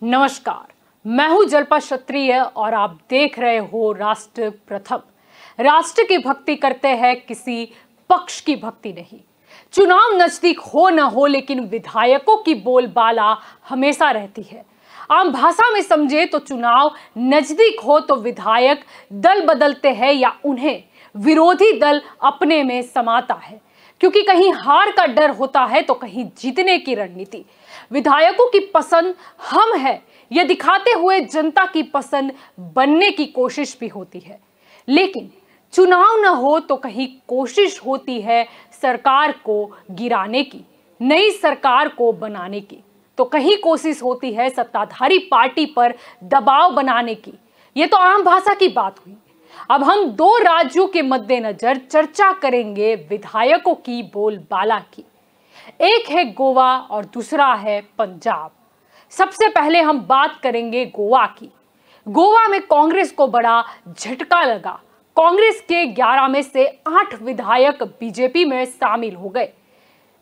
नमस्कार, मैं हूं जल्पा क्षत्रिय और आप देख रहे हो राष्ट्र प्रथम। राष्ट्र की भक्ति करते हैं, किसी पक्ष की भक्ति नहीं। चुनाव नजदीक हो न हो, लेकिन विधायकों की बोलबाला हमेशा रहती है। आम भाषा में समझे तो चुनाव नजदीक हो तो विधायक दल बदलते हैं या उन्हें विरोधी दल अपने में समाता है, क्योंकि कहीं हार का डर होता है तो कहीं जीतने की रणनीति। विधायकों की पसंद हम है यह दिखाते हुए जनता की पसंद बनने की कोशिश भी होती है, लेकिन चुनाव न हो तो कहीं कोशिश होती है सरकार को गिराने की, नई सरकार को बनाने की, तो कहीं कोशिश होती है सत्ताधारी पार्टी पर दबाव बनाने की। यह तो आम भाषा की बात हुई। अब हम दो राज्यों के मद्देनजर चर्चा करेंगे विधायकों की बोलबाला की। एक है गोवा और दूसरा है पंजाब। सबसे पहले हम बात करेंगे गोवा की। गोवा में कांग्रेस को बड़ा झटका लगा। कांग्रेस के 11 में से 8 विधायक बीजेपी में शामिल हो गए।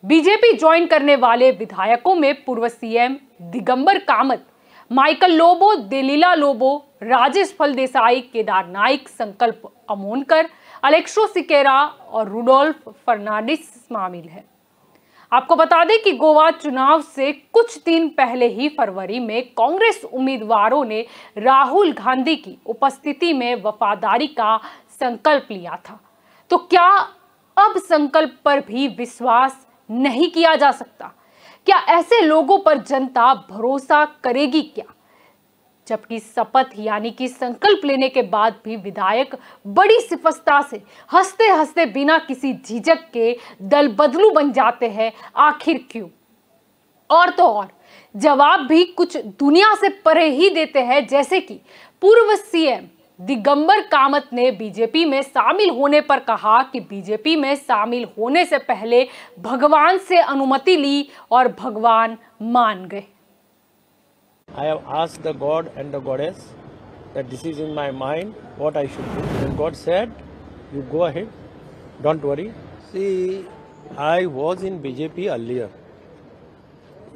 बीजेपी ज्वाइन करने वाले विधायकों में पूर्व सीएम दिगंबर कामत, माइकल लोबो, देलीला लोबो, राजेश फलदेसाई, केदार नाइक, संकल्प अमोनकर, अलेक्सो सिकेरा और रुडोल्फ फर्नांडिस शामिल है। आपको बता दें कि गोवा चुनाव से कुछ दिन पहले ही फरवरी में कांग्रेस उम्मीदवारों ने राहुल गांधी की उपस्थिति में वफादारी का संकल्प लिया था। तो क्या अब संकल्प पर भी विश्वास नहीं किया जा सकता? क्या ऐसे लोगों पर जनता भरोसा करेगी क्या? जबकि शपथ यानी कि संकल्प लेने के बाद भी विधायक बड़ी स्पष्टता से हंसते हंसते बिना किसी झिझक के दल बदलू बन जाते हैं, आखिर क्यों? और तो और जवाब भी कुछ दुनिया से परे ही देते हैं, जैसे कि पूर्व सीएम दिगंबर कामत ने बीजेपी में शामिल होने पर कहा कि बीजेपी में शामिल होने से पहले भगवान से अनुमति ली और भगवान मान गए। I have asked the God and the goddess that this is in my mind, what I should do. And God said, you go ahead, don't worry. See, I was in BJP earlier.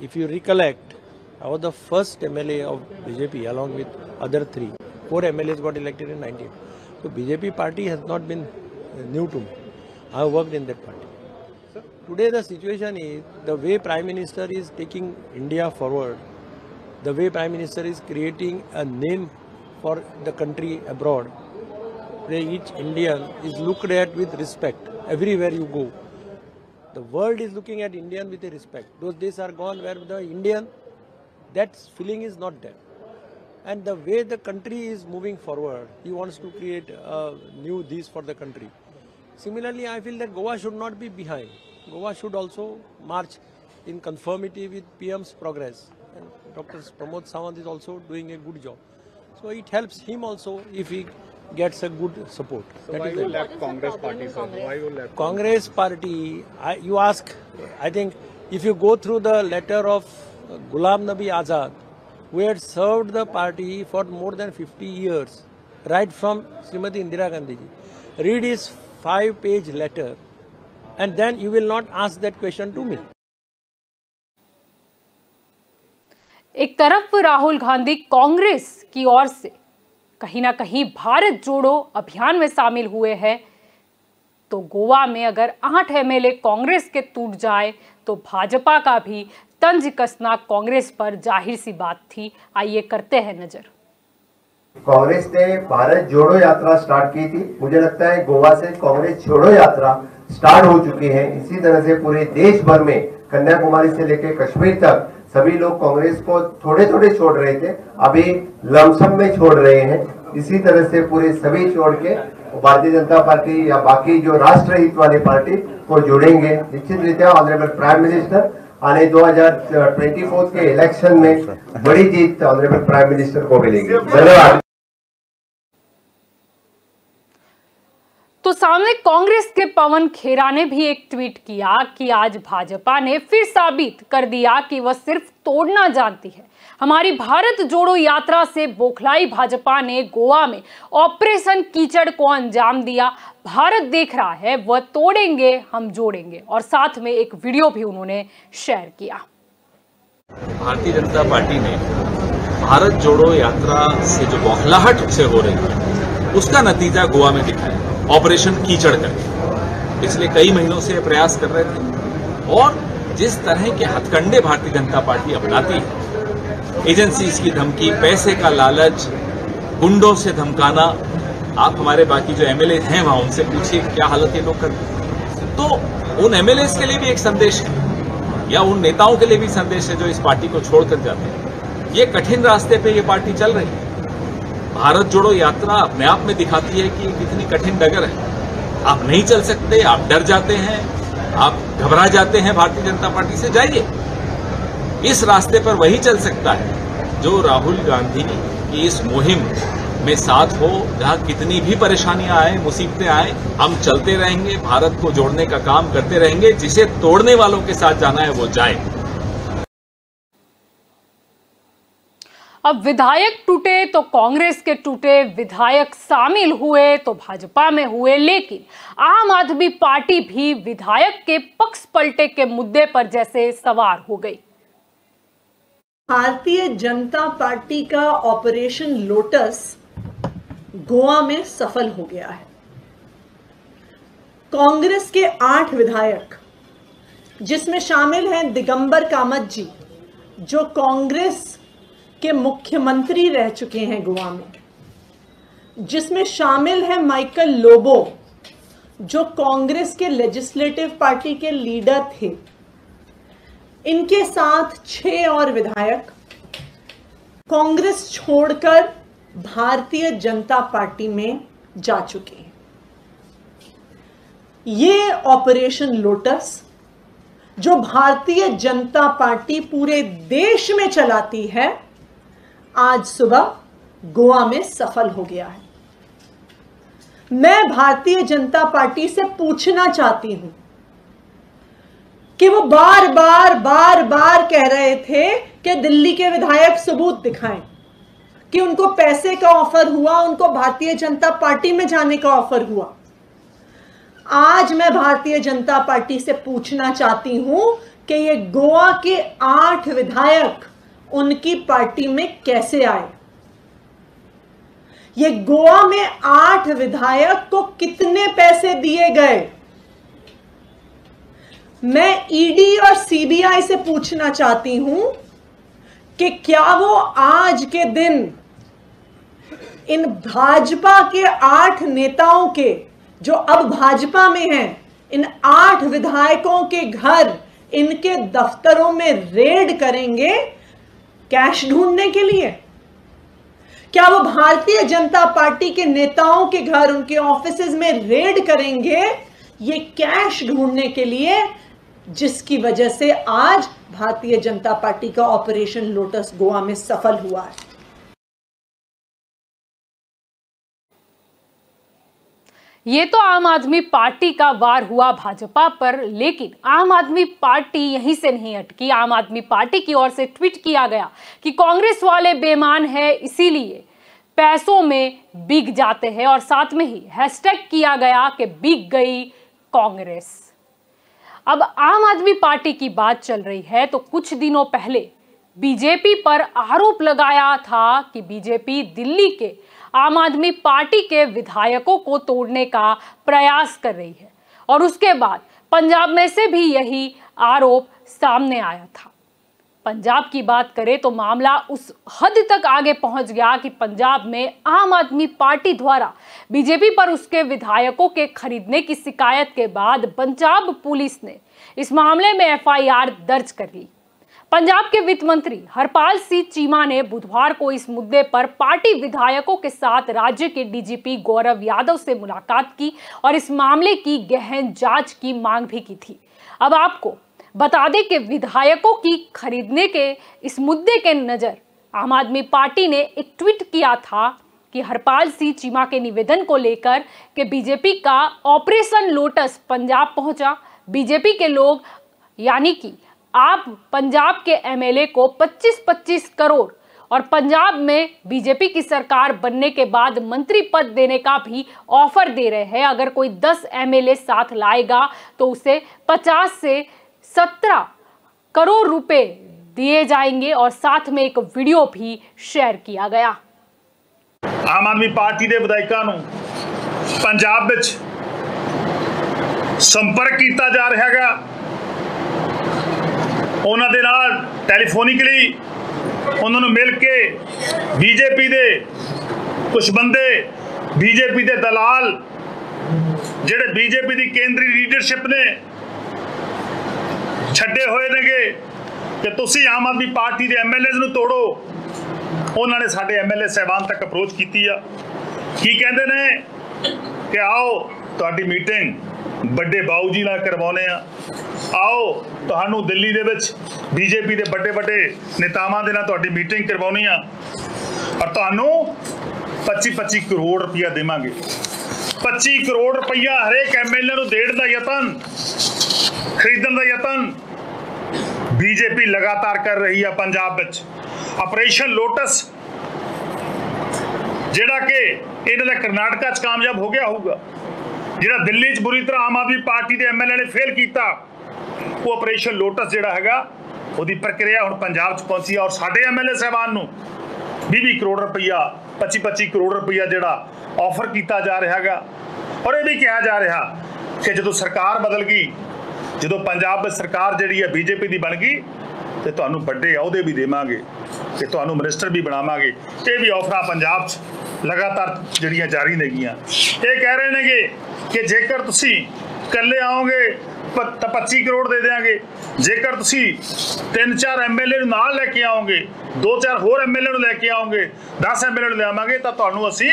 If you recollect, I was the first MLA of BJP along with other 3. 4 MLAs got elected in 19. So BJP party has not been new to me. I have worked in that party. So today the situation is, the way Prime Minister is taking India forward, the way Prime Minister is creating a name for the country abroad, where each Indian is looked at with respect everywhere you go. The world is looking at Indian with a respect. Those days are gone where the Indian, that feeling is not there. And the way the country is moving forward, he wants to create a new this for the country. Similarly, I feel that Goa should not be behind. Goa should also march in conformity with PM's progress. And Dr. Pramod Sawant is also doing a good job. So it helps him also if he gets a good support. So why you left Congress party, sir? Why you left Congress party, you ask, I think if you go through the letter of Ghulam Nabi Azad, who had served the party for more than 50 years, right from Srimati Indira Gandhi ji, read his 5-page letter and then you will not ask that question to me. एक तरफ राहुल गांधी कांग्रेस की ओर से कहीं ना कहीं भारत जोड़ो अभियान में शामिल हुए हैं, तो गोवा में अगर 8 एमएलए कांग्रेस के टूट जाए तो भाजपा का भी तंज कसना कांग्रेस पर जाहिर सी बात थी। आइए करते हैं नजर। कांग्रेस ने भारत जोड़ो यात्रा स्टार्ट की थी। मुझे लगता है गोवा से कांग्रेस छोड़ो यात्रा स्टार्ट हो चुकी है। इसी तरह से पूरे देश भर में कन्याकुमारी से लेकर कश्मीर तक सभी लोग कांग्रेस को थोड़े थोड़े छोड़ रहे थे, अभी लमसम में छोड़ रहे हैं। इसी तरह से पूरे सभी छोड़ के भारतीय जनता पार्टी या बाकी जो राष्ट्र हित वाली पार्टी को जोड़ेंगे। निश्चित रीत्या ऑनरेबल प्राइम मिनिस्टर आने 2024 के इलेक्शन में बड़ी जीत ऑनरेबल प्राइम मिनिस्टर को मिलेगी। धन्यवाद। तो सामने कांग्रेस के पवन खेरा ने भी एक ट्वीट किया कि आज भाजपा ने फिर साबित कर दिया कि वह सिर्फ तोड़ना जानती है। हमारी भारत जोड़ो यात्रा से बौखलाई भाजपा ने गोवा में ऑपरेशन कीचड़ को अंजाम दिया। भारत देख रहा है, वह तोड़ेंगे हम जोड़ेंगे, और साथ में एक वीडियो भी उन्होंने शेयर किया। भारतीय जनता पार्टी ने भारत जोड़ो यात्रा से जो बौखलाहट से हो रही है उसका नतीजा गोवा में दिखा है। ऑपरेशन कीचड़ करके पिछले कई महीनों से प्रयास कर रहे थे और जिस तरह के हथकंडे भारतीय जनता पार्टी अपनाती है, एजेंसीज की धमकी, पैसे का लालच, गुंडों से धमकाना, आप हमारे बाकी जो एमएलए हैं वहां उनसे पूछिए क्या हालत ये लोग करते। तो उन एमएलए के लिए भी एक संदेश है या उन नेताओं के लिए भी संदेश है जो इस पार्टी को छोड़कर जाते हैं। ये कठिन रास्ते पे ये पार्टी चल रही है। भारत जोड़ो यात्रा अपने आप में दिखाती है कि कितनी कठिन डगर है। आप नहीं चल सकते, आप डर जाते हैं, आप घबरा जाते हैं भारतीय जनता पार्टी से, जाइए। इस रास्ते पर वही चल सकता है जो राहुल गांधी की इस मुहिम में साथ हो, जहां कितनी भी परेशानियां आए, मुसीबतें आए, हम चलते रहेंगे, भारत को जोड़ने का काम करते रहेंगे। जिसे तोड़ने वालों के साथ जाना है वो जाए। अब विधायक टूटे तो कांग्रेस के टूटे, विधायक शामिल हुए तो भाजपा में हुए, लेकिन आम आदमी पार्टी भी विधायक के पक्ष पलटे के मुद्दे पर जैसे सवार हो गई। भारतीय जनता पार्टी का ऑपरेशन लोटस गोवा में सफल हो गया है। कांग्रेस के 8 विधायक, जिसमें शामिल हैं दिगंबर कामत जी, जो कांग्रेस के मुख्यमंत्री रह चुके हैं गोवा में, जिसमें शामिल है माइकल लोबो, जो कांग्रेस के लेजिस्लेटिव पार्टी के लीडर थे। इनके साथ 6 और विधायक कांग्रेस छोड़कर भारतीय जनता पार्टी में जा चुके हैं। ये ऑपरेशन लोटस, जो भारतीय जनता पार्टी पूरे देश में चलाती है, आज सुबह गोवा में सफल हो गया है। मैं भारतीय जनता पार्टी से पूछना चाहती हूं कि वो बार बार कह रहे थे कि दिल्ली के विधायक सबूत दिखाएं कि उनको पैसे का ऑफर हुआ, उनको भारतीय जनता पार्टी में जाने का ऑफर हुआ। आज मैं भारतीय जनता पार्टी से पूछना चाहती हूं कि ये गोवा के 8 विधायक उनकी पार्टी में कैसे आए। ये गोवा में 8 विधायक को कितने पैसे दिए गए। मैं ईडी और सीबीआई से पूछना चाहती हूं कि क्या वो आज के दिन इन भाजपा के 8 नेताओं के, जो अब भाजपा में हैं, इन 8 विधायकों के घर, इनके दफ्तरों में रेड करेंगे कैश ढूंढने के लिए? क्या वो भारतीय जनता पार्टी के नेताओं के घर, उनके ऑफिसेज में रेड करेंगे ये कैश ढूंढने के लिए, जिसकी वजह से आज भारतीय जनता पार्टी का ऑपरेशन लोटस गोवा में सफल हुआ है? ये तो आम आदमी पार्टी का वार हुआ भाजपा पर, लेकिन आम आदमी पार्टी यहीं से नहीं अटकी। आम आदमी पार्टी की ओर से ट्वीट किया गया कि कांग्रेस वाले बेईमान है, इसीलिए पैसों में बिक जाते हैं, और साथ में ही हैशटैग किया गया कि बिक गई कांग्रेस। अब आम आदमी पार्टी की बात चल रही है तो कुछ दिनों पहले बीजेपी पर आरोप लगाया था कि बीजेपी दिल्ली के आम आदमी पार्टी के विधायकों को तोड़ने का प्रयास कर रही है, और उसके बाद पंजाब में से भी यही आरोप सामने आया था। पंजाब की बात करें तो मामला उस हद तक आगे पहुंच गया कि पंजाब में आम आदमी पार्टी द्वारा बीजेपी पर उसके विधायकों के खरीदने की शिकायत के बाद पंजाब पुलिस ने इस मामले में एफआईआर दर्ज कर ली। पंजाब के वित्त मंत्री हरपाल सिंह चीमा ने बुधवार को इस मुद्दे पर पार्टी विधायकों के साथ राज्य के डीजीपी गौरव यादव से मुलाकात की और इस मामले की गहन जांच की मांग भी की थी। अब आपको बता दें कि विधायकों की खरीदने के इस मुद्दे के नजर आम आदमी पार्टी ने एक ट्वीट किया था कि हरपाल सिंह चीमा के निवेदन को लेकर कि बीजेपी का ऑपरेशन लोटस पंजाब पहुंचा। बीजेपी के लोग, यानी कि आप पंजाब के एमएलए को 25-25 करोड़ और पंजाब में बीजेपी की सरकार बनने के बाद मंत्री पद देने का भी ऑफर दे रहे हैं। अगर कोई 10 एमएलए साथ लाएगा तो उसे 50 से 17 करोड़ रुपए दिए जाएंगे और साथ में एक वीडियो भी शेयर किया गया। आम आदमी पार्टी के विधायकों ਨੂੰ पंजाब ਵਿੱਚ संपर्क किया जा रहा है। ਉਹਨਾਂ ਦੇ ਨਾਲ ਟੈਲੀਫੋਨਿਕਲੀ ਉਹਨਾਂ ਨੂੰ ਮਿਲ ਕੇ बीजेपी ਦੇ कुछ बंदे बीजेपी ਦੇ दलाल ਜਿਹੜੇ बीजेपी ਦੀ ਕੇਂਦਰੀ ਲੀਡਰਸ਼ਿਪ ਨੇ ਛੱਡੇ ਹੋਏ ਨੇਗੇ ਕਿ ਤੁਸੀਂ ਆਮ ਆਦਮੀ ਪਾਰਟੀ ਦੇ ਐਮਐਲਏਜ਼ ਨੂੰ ਤੋੜੋ। ਉਹਨਾਂ ਨੇ ਸਾਡੇ ਐਮਐਲਏ ਸਾਹਿਬਾਨ ਤੱਕ ਅਪਰੋਚ ਕੀਤੀ ਆ। ਕੀ ਕਹਿੰਦੇ ਨੇ ਕਿ ਆਓ ਤੁਹਾਡੀ ਮੀਟਿੰਗ ਵੱਡੇ ਬਾਊ ਜੀ ਨਾਲ ਕਰਵਾਉਣੇ ਆ। ਆਓ ਤੁਹਾਨੂੰ ਦਿੱਲੀ ਦੇ ਵਿੱਚ बीजेपी ਦੇ ਵੱਡੇ ਵੱਡੇ ਨੇਤਾਵਾਂ ਦੇ ਨਾਲ ਤੁਹਾਡੀ ਮੀਟਿੰਗ ਕਰਵਾਉਣੀ ਆ ਔਰ ਤੁਹਾਨੂੰ 25-25 ਕਰੋੜ ਰੁਪਇਆ ਦੇਵਾਂਗੇ। 25 ਕਰੋੜ ਰੁਪਇਆ ਹਰੇਕ ਐਮਐਲਏ ਨੂੰ ਦੇਣ ਦਾ ਯਤਨ, ਖਰੀਦਣ ਦਾ ਯਤਨ बीजेपी लगातार कर रही है। पंजाब ਵਿੱਚ ऑपरेशन लोटस ਜਿਹੜਾ ਕਿ ਇਹਨਾਂ ਦਾ ਕਰਨਾਟਕਾ 'ਚ ਕਾਮਯਾਬ ਹੋ ਗਿਆ ਹੋਊਗਾ, ਜਿਹੜਾ ਦਿੱਲੀ 'ਚ ਬੁਰੀ ਤਰ੍ਹਾਂ ਆਮ ਆਦਮੀ ਪਾਰਟੀ ਦੇ ਐਮਐਲਏ ਨੇ ਫੇਲ ਕੀਤਾ, ਉਹ ਆਪਰੇਸ਼ਨ ਲੋਟਸ ਜਿਹੜਾ ਹੈਗਾ ਉਹਦੀ ਪ੍ਰਕਿਰਿਆ ਹੁਣ ਪੰਜਾਬ 'ਚ ਪਹੁੰਚੀ ਔਰ ਸਾਡੇ ਐਮਐਲਏ ਸਾਹਿਬਾਨ ਨੂੰ 20 ਕਰੋੜ ਰੁਪਈਆ 25 ਕਰੋੜ ਰੁਪਈਆ ਜਿਹੜਾ ਆਫਰ ਕੀਤਾ ਜਾ ਰਿਹਾ ਹੈਗਾ। ਔਰ ਇਹ ਵੀ ਕਿਹਾ ਜਾ ਰਿਹਾ ਕਿ ਜਦੋਂ ਸਰਕਾਰ ਬਦਲ ਗਈ, ਜਦੋਂ ਪੰਜਾਬ ਵਿੱਚ ਸਰਕਾਰ ਜਿਹੜੀ ਹੈ बीजेपी ਦੀ ਬਣ ਗਈ ਤੇ ਤੁਹਾਨੂੰ ਵੱਡੇ ਅਹੁਦੇ ਵੀ ਦੇਵਾਂਗੇ ਤੇ ਤੁਹਾਨੂੰ ਮਿਨਿਸਟਰ ਵੀ ਬਣਾਵਾਂਗੇ। ਇਹ ਵੀ ਆਫਰਾਂ ਪੰਜਾਬ 'ਚ ਲਗਾਤਾਰ ਜਿਹੜੀਆਂ ਜਾਰੀ ਨੇਗੀਆਂ। ਇਹ ਕਹਿ ਰਹੇ ਨੇਗੇ ਕਿ ਜੇਕਰ ਤੁਸੀਂ ਇਕੱਲੇ ਆਓਗੇ ਤਾਂ 25 ਕਰੋੜ ਦੇ ਦੇਵਾਂਗੇ, ਜੇਕਰ ਤੁਸੀਂ 3-4 ਐਮਐਲਏ ਨੂੰ ਨਾਲ ਲੈ ਕੇ ਆਓਗੇ, 2-4 ਹੋਰ ਐਮਐਲਏ ਨੂੰ ਲੈ ਕੇ ਆਓਗੇ, 10 ਐਮਐਲਏ ਨੂੰ ਲਿਆਵਾਂਗੇ ਤਾਂ ਤੁਹਾਨੂੰ ਅਸੀਂ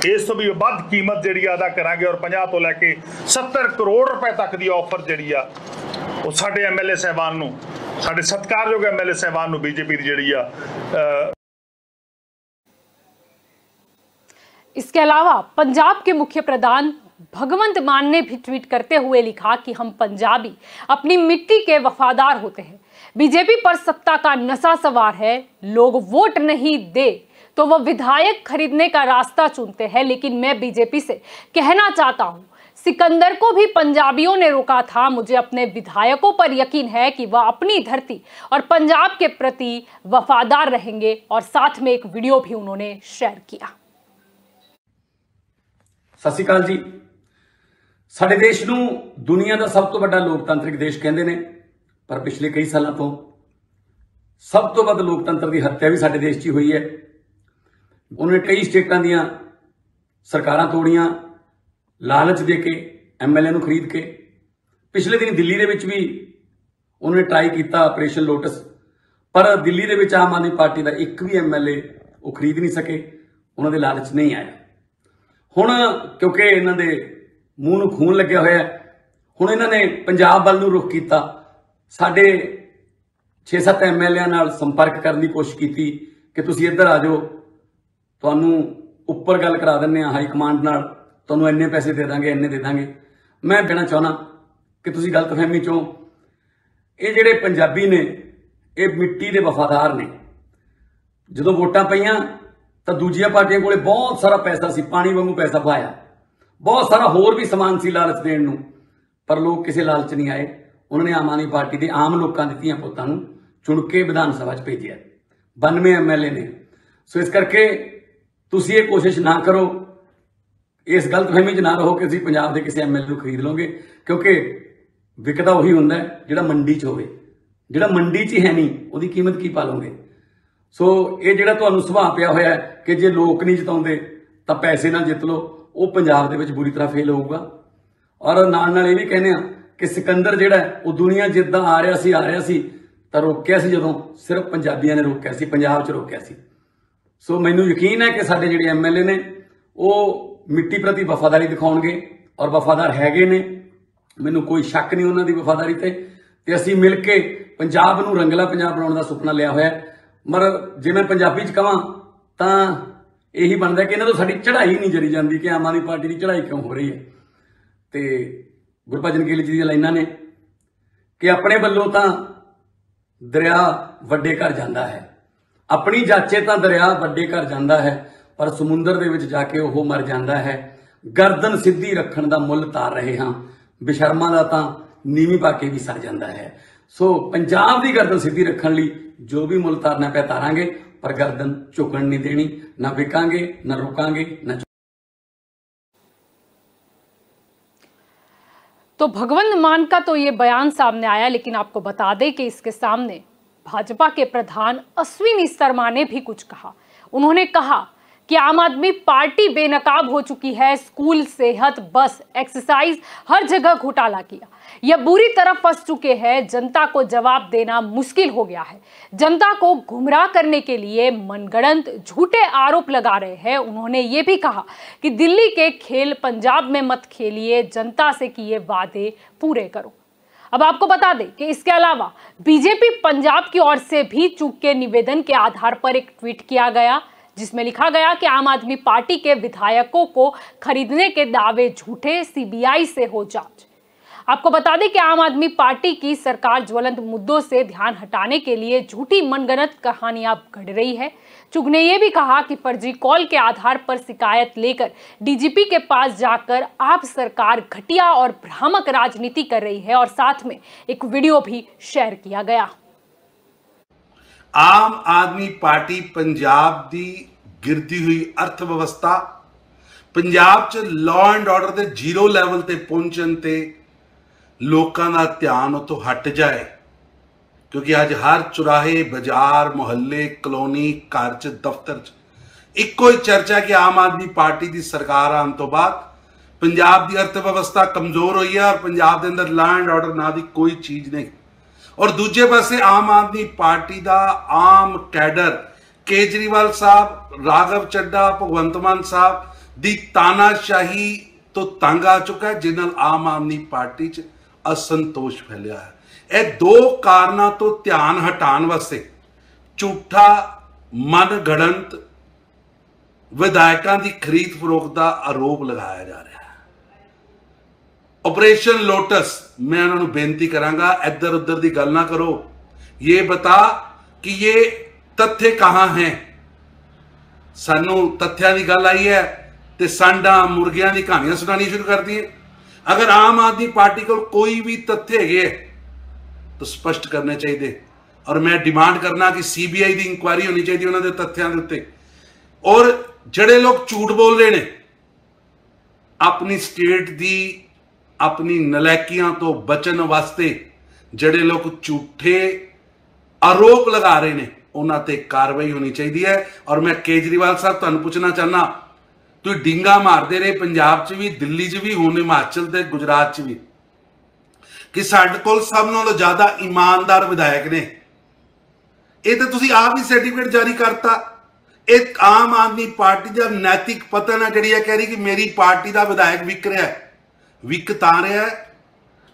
ਇਸ ਤੋਂ ਵੀ ਵੱਧ ਕੀਮਤ ਜਿਹੜੀ ਅਦਾ ਕਰਾਂਗੇ ਔਰ 50 ਤੋਂ ਲੈ ਕੇ 70 ਕਰੋੜ ਰੁਪਏ ਤੱਕ ਦੀ ਆਫਰ ਜਿਹੜੀ ਆ ਉਹ ਸਾਡੇ ਐਮਐਲਏ ਸਾਹਿਬਾਨ ਨੂੰ, ਸਾਡੇ ਸਤਿਕਾਰਯੋਗ ਐਮਐਲਏ ਸਾਹਿਬਾਨ ਨੂੰ बीजेपी ਦੀ ਜਿਹੜੀ ਆ। इसके अलावा पंजाब के मुख्य प्रधान भगवंत मान ने भी ट्वीट करते हुए लिखा कि हम पंजाबी अपनी मिट्टी के वफादार होते हैं। बीजेपी पर सत्ता का नशा सवार है। लोग वोट नहीं दे तो वो विधायक खरीदने का रास्ता चुनते हैं। लेकिन मैं बीजेपी से कहना चाहता हूं, सिकंदर को भी पंजाबियों ने रोका था। मुझे अपने विधायकों पर यकीन है कि वह अपनी धरती और पंजाब के प्रति वफादार रहेंगे। और साथ में एक वीडियो भी उन्होंने शेयर किया। सत श्री अकाल जी। साडे देश नूं दुनिया का सब तो बड़ा लोकतांत्रिक देश कहते हैं, पर पिछले कई सालों तो सब तो वध लोकतंत्र की हत्या भी साडे देश 'च ही हुई है। उन्होंने कई स्टेटां दीयां सरकारां तोड़ियां लालच दे के, एमएलए नूं खरीद के। पिछले दिन दिल्ली दे विच भी उन्होंने ट्राई किया ऑपरेशन लोटस, पर दिल्ली दे विच आम आदमी पार्टी का एक भी एमएलए वो खरीद नहीं सके, उन्होंने लालच नहीं आया। हुण क्योंकि इन्हां दे मूँह नूं खून लग्या होया, हुण इन्हां ने पंजाब वल नूं रुख कीता। साडे 6-7 एमएलए नाल संपर्क करने की कोशिश की कि तुसीं इधर आ जाओ, तुहानूं उपर गल करा दिंदे आ हाई कमांड नाल, तुहानूं इन्ने पैसे दे दांगे, इन्ने दे दांगे। मैं कहना चाहना कि तुसीं गलतफहमी चों ये जिहड़े पंजाबी ने ये मिट्टी के वफादार ने। जदों वोटां पईयां तो दूजिया पार्टियां कोले बहुत सारा पैसा सी, पानी वांगू पैसा पाया, बहुत सारा होर भी समान सी लालच देण नूं, पर लोग किसी लालच नहीं आए। उन्होंने आम आदमी पार्टी के आम लोगों की धीआं पुत्तां नूं चुन के विधान सभा च भेजिया। 92 एमएलए ने। सो इस करके तुसीं ये कोशिश ना करो, इस गलतफहमी च ना रहो कि असीं पंजाब के किसी एमएलए नूं खरीद लोगे, क्योंकि विकदा उही हुंदा है जिहड़ा मंडी च होवे। जिहड़ा मंडी च है नहीं उहदी कीमत की पा लोगे। सो ये जिहड़ा तुहानूं सुभाਅ पिया होया है कि जे लोक नहीं जिताउंदे तां पैसे ना जित लो, वो पंजाब दे विच बुरी तरह फेल होऊगा। और नाल ये भी कहने कि सिकंदर जिहड़ा है वो दुनिया जिद्दां आ रहा सी तां रोकिया सी, जदों सिर्फ पंजाबियां ने रोकिया सी, पंजाब च रोकिया सी। सो मैनूं यकीन है कि साडे जिहड़े एमएलए ने वो मिट्टी प्रति वफादारी दिखाउणगे और वफादार हैगे ने। मैनूं कोई शक नहीं उन्हां दी वफादारी ते असीं मिल के पंजाब नूं रंगला पंजाब बनाउण दा सुपना लिया होया। मगर जे मैं पंजाबी च कहां तां यही बनता कि इन्हां तों साडी चढ़ाई नहीं जरी जाती कि आम आदमी पार्टी की चढ़ाई क्यों हो रही है। तो गुरभजन गिल जी दी लाइनां ने कि अपने वल्लों तां दरिया वड्डे घर जांदा है, अपनी जाचे तां दरिया वड्डे घर जांदा है, पर समुंदर दे विच जाके ओह मर जांदा है। गर्दन सीधी रखण दा मुल तार रहे हां, बेशर्मां दा तां नीवी पा के भी सर जांदा है। सो पंजाब दी गर्दन सीधी रखण लई जो भी मुल तारना पे तारांगे, पर गर्दन झुकन नहीं देनी, ना विकांगे, ना रुकांगे, ना। तो भगवंत मान का तो ये बयान सामने आया, लेकिन आपको बता दें कि इसके सामने भाजपा के प्रधान अश्विनी शर्मा ने भी कुछ कहा। उन्होंने कहा कि आम आदमी पार्टी बेनकाब हो चुकी है, स्कूल, सेहत, बस, एक्सरसाइज, हर जगह घोटाला किया। यह बुरी तरह फंस चुके हैं, जनता को जवाब देना मुश्किल हो गया है। जनता को गुमराह करने के लिए मनगढ़ंत झूठे आरोप लगा रहे हैं। उन्होंने ये भी कहा कि दिल्ली के खेल पंजाब में मत खेलिए, जनता से किए वादे पूरे करो। अब आपको बता दें कि इसके अलावा बीजेपी पंजाब की ओर से भी चूक के निवेदन के आधार पर एक ट्वीट किया गया, जिसमें लिखा गया कि आम आदमी पार्टी के विधायकों को खरीदने के दावे झूठे, सीबीआई से हो जांच। आपको बता दें कि आम आदमी पार्टी की सरकार ज्वलंत मुद्दों से ध्यान हटाने के लिए झूठी मनगढ़ंत कहानियां गढ़ रही है। चुग ने यह भी कहा कि फर्जी कॉल के आधार पर शिकायत लेकर डीजीपी के पास जाकर आप सरकार घटिया और भ्रामक राजनीति कर रही है, और साथ में एक वीडियो भी शेयर किया गया। आम आदमी पार्टी पंजाब दी गिरती हुई अर्थ व्यवस्था, पंजाब च law and order they zero level ते पहुंचण ते लोकां दा ध्यान उतों हट जाए, क्योंकि अज हर चौराहे, बाजार, मुहल्ले, कलोनी, घर च, दफ्तर च इक्को ही चर्चा कि आम आदमी पार्टी दी सरकार आने तो बाद पंजाब दी अर्थ व्यवस्था कमजोर हुई है और पंजाब दे अंदर लॉ एंड ऑर्डर ना दी कोई चीज नहीं। और दूजे पासे आम आदमी पार्टी दा आम कैडर केजरीवाल साहब, राघव चड्डा, भगवंत मान साहब दी तानाशाही तो तंग आ चुका है, जिन्हां आम आदमी पार्टी च असंतोष फैलिया है। यह दो कारणों तो ध्यान हटाने वास्ते झूठा मनगढ़ंत विधायकों की खरीद फरोख्त का आरोप लगाया जा रहा है। ऑपरेशन लोटस, मैं उन्होंने बेनती करांगा, इधर उधर की गल ना करो, ये बता कि ये तथ्य कहां हैं। सानू तथ्यां की गल आई है तो सांडा मुर्गियां की कहानियां सुनानी शुरू कर दी। अगर आम आदमी पार्टी को कोई भी तथ्य है तो स्पष्ट करने चाहिए, और मैं डिमांड करना कि सीबीआई की इंक्वायरी होनी चाहिए उन्होंने तथ्यों के उत्ते। और जड़े लोग झूठ बोल रहे हैं, अपनी स्टेट की अपनी नलैकियां तो बचन वास्ते जड़े लोग झूठे आरोप लगा रहे हैं उन्होंने कार्रवाई होनी चाहिए है। और मैं केजरीवाल साहब तुहानू पूछना चाहना, तुम डिंगा मारते रहे पंजाब च भी, दिल्ली च भी, हुण हिमाचल ते गुजरात च भी, कि साडे कोल सब नालों ज्यादा ईमानदार विधायक ने। ये तो तुसीं आप ही सर्टिफिकेट जारी करता। एक आम आदमी पार्टी का नैतिक पतन है जिहड़ी कह रही कि मेरी पार्टी का विधायक विक रहा है। विक तां रहा है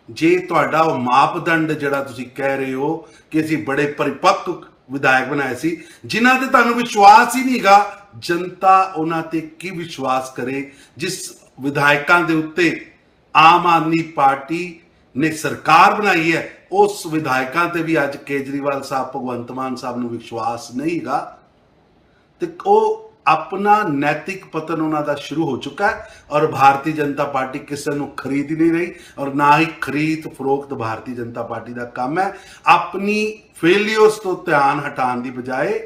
जे तुहाडा वो मापदंड जिहड़ा तुसीं कह रहे हो कि असीं बड़े परिपक्व विधायक बनाए सी, जिन्हां ते तुहानूं विश्वास ही नहीं गा, जनता उन्हां ते की विश्वास करे जिस विधायकों के उत्ते आम आदमी पार्टी ने सरकार बनाई है। उस विधायकों ते भी अज केजरीवाल साहब, भगवंत मान साहब नूं विश्वास नहीं गा, तो वो अपना नैतिक पतन उन्होंने शुरू हो चुका है। और भारतीय जनता पार्टी किसी को खरीद ही नहीं रही, और ना ही खरीद फरोख्त भारतीय जनता पार्टी का काम है। अपनी फेलियर्स तो ध्यान हटाने की बजाय,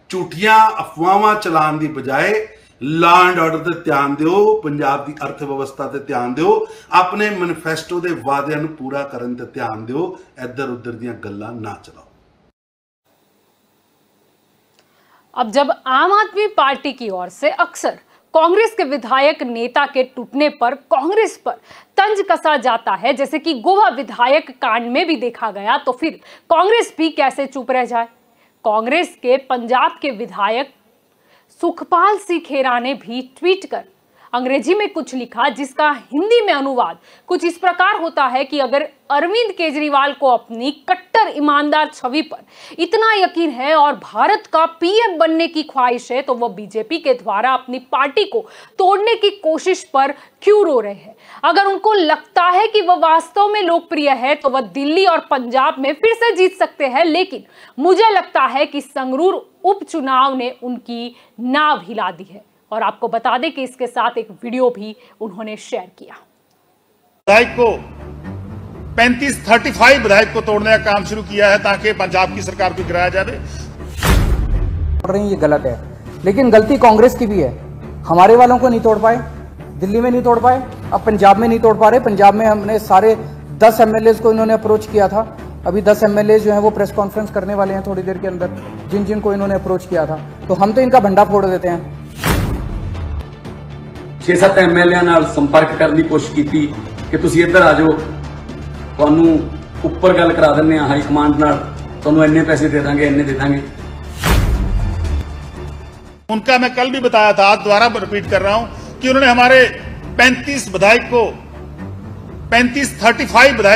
झूठियां अफवाहां चलाने की बजाय लॉ एंड ऑर्डर ते ध्यान दिओ, पंजाब की अर्थव्यवस्था ते ध्यान दिओ, अपने मैनीफेस्टो के वादियां नूं पूरा करन ते ध्यान दिओ, इधर उधर दीयां गल्लां ना चलाओ। अब जब आम आदमी पार्टी की ओर से अक्सर कांग्रेस के विधायक नेता के टूटने पर कांग्रेस पर तंज कसा जाता है, जैसे कि गोवा विधायक कांड में भी देखा गया, तो फिर कांग्रेस भी कैसे चुप रह जाए। कांग्रेस के पंजाब के विधायक सुखपाल सिंह खेरा ने भी ट्वीट कर अंग्रेजी में कुछ लिखा, जिसका हिंदी में अनुवाद कुछ इस प्रकार होता है कि अगर अरविंद केजरीवाल को अपनी कट्टर ईमानदार छवि पर इतना यकीन है और भारत का पीएम बनने की ख्वाहिश है, तो वह बीजेपी के द्वारा अपनी पार्टी को तोड़ने की कोशिश पर क्यों रो रहे हैं। अगर उनको लगता है कि वह वास्तव में लोकप्रिय है तो वह दिल्ली और पंजाब में फिर से जीत सकते हैं, लेकिन मुझे लगता है कि संगरूर उपचुनाव ने उनकी नाव हिला दी है। और आपको बता दें कि इसके साथ एक वीडियो भी उन्होंने शेयर किया। विधायक को 35 विधायक को तोड़ने का काम शुरू किया है ताकि पंजाब की सरकार को गिराया जाए। ये गलत है, लेकिन गलती कांग्रेस की भी है। हमारे वालों को नहीं तोड़ पाए, दिल्ली में नहीं तोड़ पाए, अब पंजाब में नहीं तोड़ पा रहे। पंजाब में हमने सारे 10 एमएलए को इन्होंने अप्रोच किया था। अभी 10 एमएलए जो हैं वो प्रेस कॉन्फ्रेंस करने वाले हैं थोड़ी देर के अंदर, जिन जिन को इन्होंने अप्रोच किया था। तो हम तो इनका भंडा फोड़ देते हैं। 6-7 एमएलए ਨਾਲ ਸੰਪਰਕ ਕਰਨ ਦੀ ਕੋਸ਼ਿਸ਼ ਕੀਤੀ ਕਿ ਤੁਸੀਂ ਇੱਧਰ ਆ ਜਾਓ, ਤੁਹਾਨੂੰ ਉੱਪਰ ਗੱਲ ਕਰਾ ਦਿੰਨੇ ਆ ਹਾਈ ਕਮਾਂਡ ਨਾਲ, ਤੁਹਾਨੂੰ ਇੰਨੇ ਪੈਸੇ ਦੇ ਦਾਂਗੇ, ਇੰਨੇ ਦੇ ਦਾਂਗੇ। उनका मैं कल भी बताया था, आज दोबारा रिपीट कर रहा हूं कि उन्होंने हमारे 35 विधायक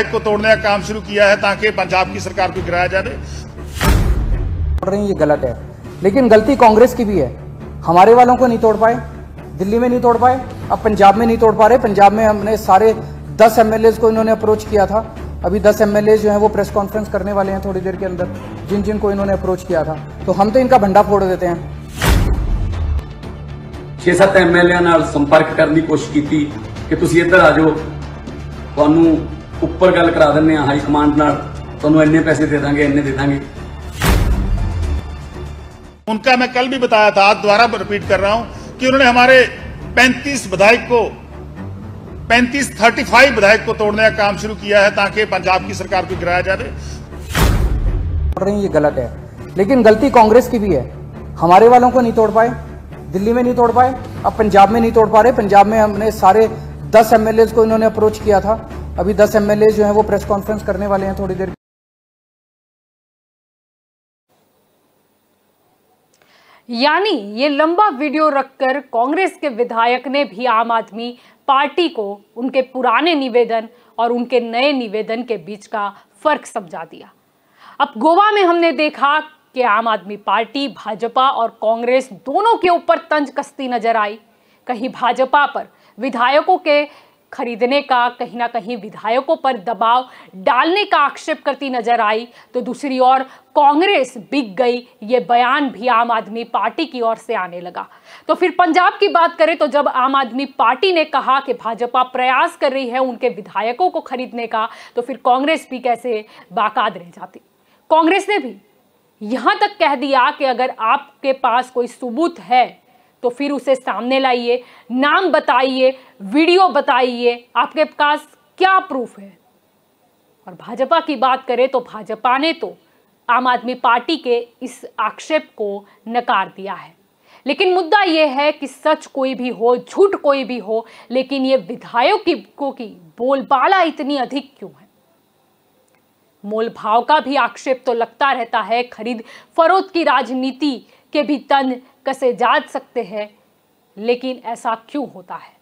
को तोड़ने का काम शुरू किया है ताकि पंजाब की सरकार को गिराया जाए। ये गलत है, लेकिन गलती कांग्रेस की भी है। हमारे वालों को नहीं तोड़ पाए, दिल्ली में नहीं तोड़ पाए, अब पंजाब में नहीं तोड़ पा रहे। पंजाब में हमने सारे 10 एमएलए को इन्होंने अप्रोच किया था। अभी 10 एमएलए जो हैं वो प्रेस कॉन्फ्रेंस करने वाले हैं थोड़ी देर के अंदर, जिन जिन को इन्होंने अप्रोच किया था। तो हम तो इनका भंडा फोड़ देते हैं। 6-7 एमएलए ਨਾਲ ਸੰਪਰਕ ਕਰਨ ਦੀ ਕੋਸ਼ਿਸ਼ ਕੀਤੀ ਕਿ ਤੁਸੀਂ ਇੱਧਰ ਆ ਜਾਓ, ਤੁਹਾਨੂੰ ਉੱਪਰ ਗੱਲ ਕਰਾ ਦਿੰਨੇ ਆ ਹਾਈ ਕਮਾਂਡ ਨਾਲ, ਤੁਹਾਨੂੰ ਇੰਨੇ ਪੈਸੇ ਦੇ ਦਾਂਗੇ, ਇੰਨੇ ਦੇ ਦਾਂਗੇ। उनका मैं कल भी बताया था, आज दोबारा रिपीट कर रहा हूं कि उन्होंने हमारे 35 विधायक को तोड़ने का काम शुरू किया है ताकि पंजाब की सरकार को गिराया जाए। ये गलत है, लेकिन गलती कांग्रेस की भी है। हमारे वालों को नहीं तोड़ पाए, दिल्ली में नहीं तोड़ पाए, अब पंजाब में नहीं तोड़ पा रहे। पंजाब में हमने सारे 10 एमएलए को इन्होंने अप्रोच किया था। अभी 10 एमएलए जो हैं वो प्रेस कॉन्फ्रेंस करने वाले हैं थोड़ी देर। यानी ये लंबा वीडियो रखकर कांग्रेस के विधायक ने भी आम आदमी पार्टी को उनके पुराने निवेदन और उनके नए निवेदन के बीच का फर्क समझा दिया। अब गोवा में हमने देखा कि आम आदमी पार्टी, भाजपा और कांग्रेस दोनों के ऊपर तंज कसती नजर आई। कहीं भाजपा पर विधायकों के खरीदने का, कहीं ना कहीं विधायकों पर दबाव डालने का आक्षेप करती नजर आई, तो दूसरी ओर कांग्रेस बिक गई, ये बयान भी आम आदमी पार्टी की ओर से आने लगा। तो फिर पंजाब की बात करें तो जब आम आदमी पार्टी ने कहा कि भाजपा प्रयास कर रही है उनके विधायकों को खरीदने का, तो फिर कांग्रेस भी कैसे बाकाद रह जाती। कांग्रेस ने भी यहां तक कह दिया कि अगर आपके पास कोई सबूत है तो फिर उसे सामने लाइए, नाम बताइए, वीडियो बताइए, आपके पास क्या प्रूफ है। और भाजपा की बात करें तो भाजपा ने तो आम आदमी पार्टी के इस आक्षेप को नकार दिया है। लेकिन मुद्दा यह है कि सच कोई भी हो, झूठ कोई भी हो, लेकिन ये विधायकों की बोलबाला इतनी अधिक क्यों है। मोल भाव का भी आक्षेप तो लगता रहता है, खरीद फरोख्त की राजनीति के भी तंज कसे जा सकते हैं, लेकिन ऐसा क्यों होता है।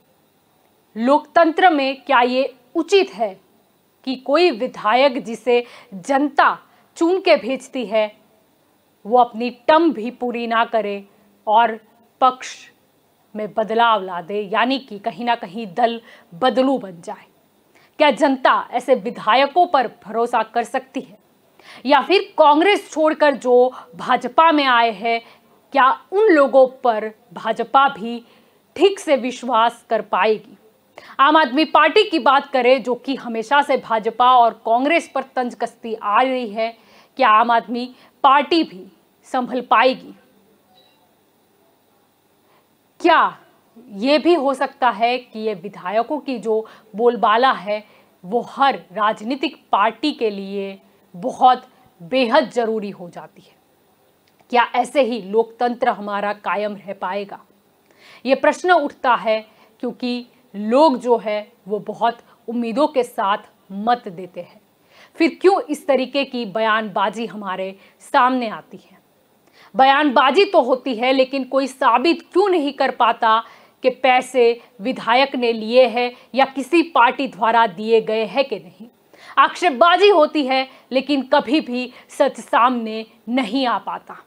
लोकतंत्र में क्या ये उचित है कि कोई विधायक जिसे जनता चुन के भेजती है वो अपनी टर्म भी पूरी ना करे और पक्ष में बदलाव ला दे, यानी कि कहीं ना कहीं दल बदलू बन जाए। क्या जनता ऐसे विधायकों पर भरोसा कर सकती है, या फिर कांग्रेस छोड़कर जो भाजपा में आए हैं, क्या उन लोगों पर भाजपा भी ठीक से विश्वास कर पाएगी। आम आदमी पार्टी की बात करें जो कि हमेशा से भाजपा और कांग्रेस पर तंज कसती आ रही है, क्या आम आदमी पार्टी भी संभल पाएगी। क्या ये भी हो सकता है कि ये विधायकों की जो बोलबाला है वो हर राजनीतिक पार्टी के लिए बहुत बेहद जरूरी हो जाती है। क्या ऐसे ही लोकतंत्र हमारा कायम रह पाएगा। ये प्रश्न उठता है क्योंकि लोग जो है वो बहुत उम्मीदों के साथ मत देते हैं। फिर क्यों इस तरीके की बयानबाजी हमारे सामने आती है। बयानबाजी तो होती है, लेकिन कोई साबित क्यों नहीं कर पाता कि पैसे विधायक ने लिए हैं या किसी पार्टी द्वारा दिए गए हैं कि नहीं। आक्षेपबाजी होती है, लेकिन कभी भी सच सामने नहीं आ पाता।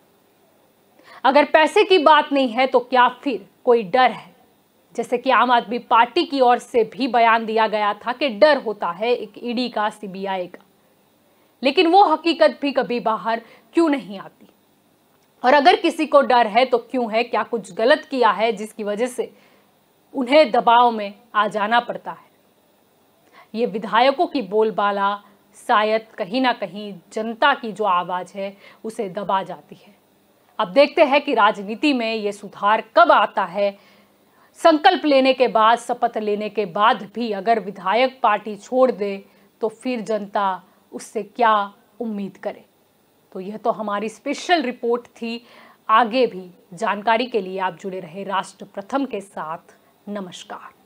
अगर पैसे की बात नहीं है तो क्या फिर कोई डर है, जैसे कि आम आदमी पार्टी की ओर से भी बयान दिया गया था कि डर होता है एक ईडी का, सीबीआई का, लेकिन वो हकीकत भी कभी बाहर क्यों नहीं आती। और अगर किसी को डर है तो क्यों है, क्या कुछ गलत किया है जिसकी वजह से उन्हें दबाव में आ जाना पड़ता है। ये विधायकों की बोलबाला शायद कहीं ना कहीं जनता की जो आवाज है उसे दबा जाती है। अब देखते हैं कि राजनीति में ये सुधार कब आता है। संकल्प लेने के बाद, शपथ लेने के बाद भी अगर विधायक पार्टी छोड़ दे तो फिर जनता उससे क्या उम्मीद करे। तो यह तो हमारी स्पेशल रिपोर्ट थी। आगे भी जानकारी के लिए आप जुड़े रहे राष्ट्र प्रथम के साथ। नमस्कार।